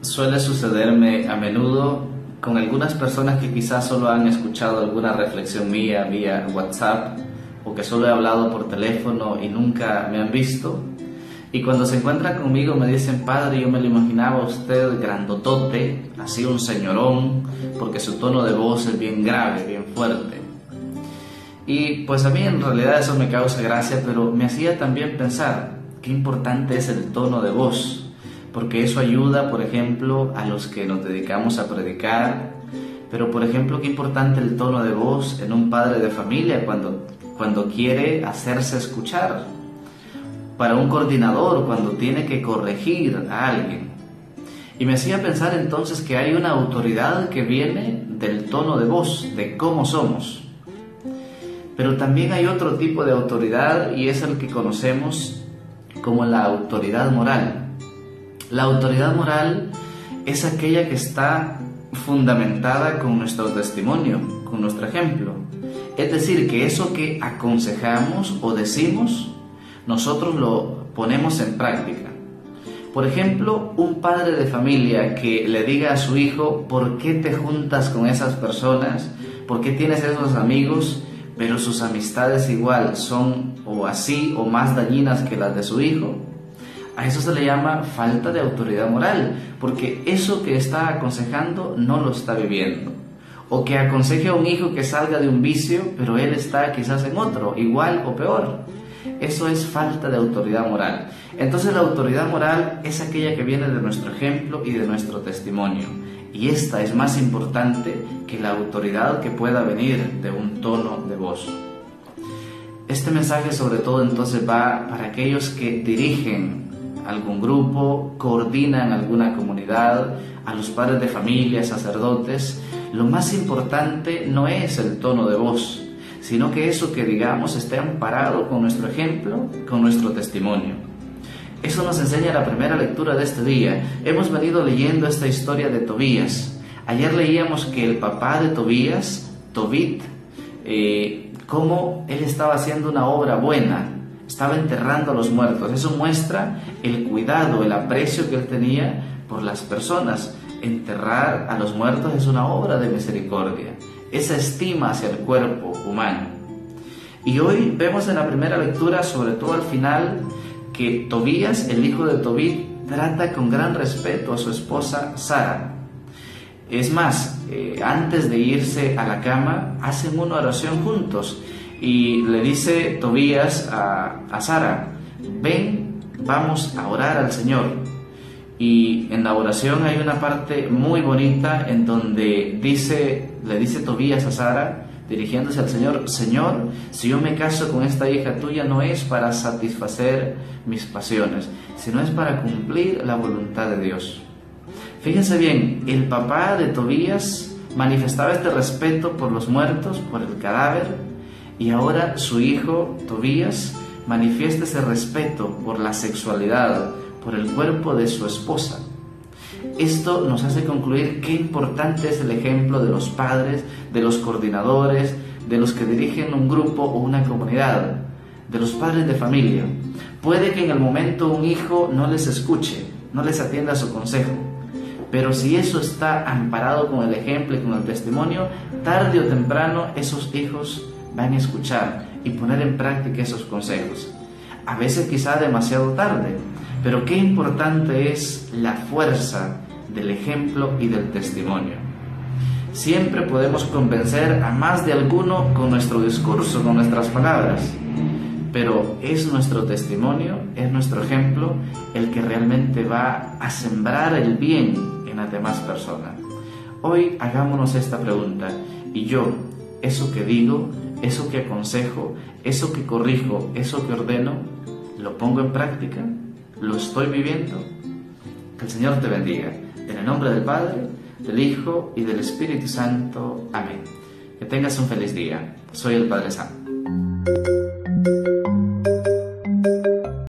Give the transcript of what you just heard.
Suele sucederme a menudo con algunas personas que quizás solo han escuchado alguna reflexión mía vía WhatsApp o que solo he hablado por teléfono y nunca me han visto. Y cuando se encuentran conmigo me dicen: padre, yo me lo imaginaba a usted grandotote, así un señorón, porque su tono de voz es bien grave, bien fuerte. Y pues a mí en realidad eso me causa gracia, pero me hacía también pensar qué importante es el tono de voz, porque eso ayuda, por ejemplo, a los que nos dedicamos a predicar. Pero por ejemplo, qué importante el tono de voz en un padre de familia cuando quiere hacerse escuchar, para un coordinador cuando tiene que corregir a alguien. Y me hacía pensar entonces que hay una autoridad que viene del tono de voz, de cómo somos. Pero también hay otro tipo de autoridad, y es el que conocemos como la autoridad moral. La autoridad moral es aquella que está fundamentada con nuestro testimonio, con nuestro ejemplo. Es decir, que eso que aconsejamos o decimos, nosotros lo ponemos en práctica. Por ejemplo, un padre de familia que le diga a su hijo: ¿por qué te juntas con esas personas? ¿Por qué tienes esos amigos? Pero sus amistades igual son o así o más dañinas que las de su hijo. A eso se le llama falta de autoridad moral, porque eso que está aconsejando no lo está viviendo. O que aconseje a un hijo que salga de un vicio, pero él está quizás en otro, igual o peor. Eso es falta de autoridad moral. Entonces la autoridad moral es aquella que viene de nuestro ejemplo y de nuestro testimonio. Y esta es más importante que la autoridad que pueda venir de un tono de voz. Este mensaje sobre todo entonces va para aquellos que dirigen algún grupo, coordinan alguna comunidad, a los padres de familia, sacerdotes. Lo más importante no es el tono de voz, sino que eso que digamos esté amparado con nuestro ejemplo, con nuestro testimonio. Eso nos enseña la primera lectura de este día. Hemos venido leyendo esta historia de Tobías. Ayer leíamos que el papá de Tobías, Tobit, cómo él estaba haciendo una obra buena, estaba enterrando a los muertos. Eso muestra el cuidado, el aprecio que él tenía por las personas. Enterrar a los muertos es una obra de misericordia, esa estima hacia el cuerpo humano. Y hoy vemos en la primera lectura, sobre todo al final, que Tobías, el hijo de Tobit, trata con gran respeto a su esposa Sara. Es más, antes de irse a la cama, hacen una oración juntos y le dice Tobías a Sara: ven, vamos a orar al Señor. Y en la oración hay una parte muy bonita en donde le dice Tobías a Sara, dirigiéndose al Señor: Señor, si yo me caso con esta hija tuya no es para satisfacer mis pasiones, sino es para cumplir la voluntad de Dios. Fíjense bien, el papá de Tobías manifestaba este respeto por los muertos, por el cadáver, y ahora su hijo Tobías manifiesta ese respeto por la sexualidad, por el cuerpo de su esposa. Esto nos hace concluir qué importante es el ejemplo de los padres, de los coordinadores, de los que dirigen un grupo o una comunidad, de los padres de familia. Puede que en el momento un hijo no les escuche, no les atienda a su consejo, pero si eso está amparado con el ejemplo y con el testimonio, tarde o temprano esos hijos van a escuchar y poner en práctica esos consejos. A veces quizá demasiado tarde, pero qué importante es la fuerza del ejemplo y del testimonio. Siempre podemos convencer a más de alguno con nuestro discurso, con nuestras palabras, pero es nuestro testimonio, es nuestro ejemplo el que realmente va a sembrar el bien en las demás personas. Hoy hagámonos esta pregunta: ¿y yo, eso que digo, eso que aconsejo, eso que corrijo, eso que ordeno, lo pongo en práctica? ¿Lo estoy viviendo? Que el Señor te bendiga. En el nombre del Padre, del Hijo y del Espíritu Santo. Amén. Que tengas un feliz día. Soy el Padre Sam.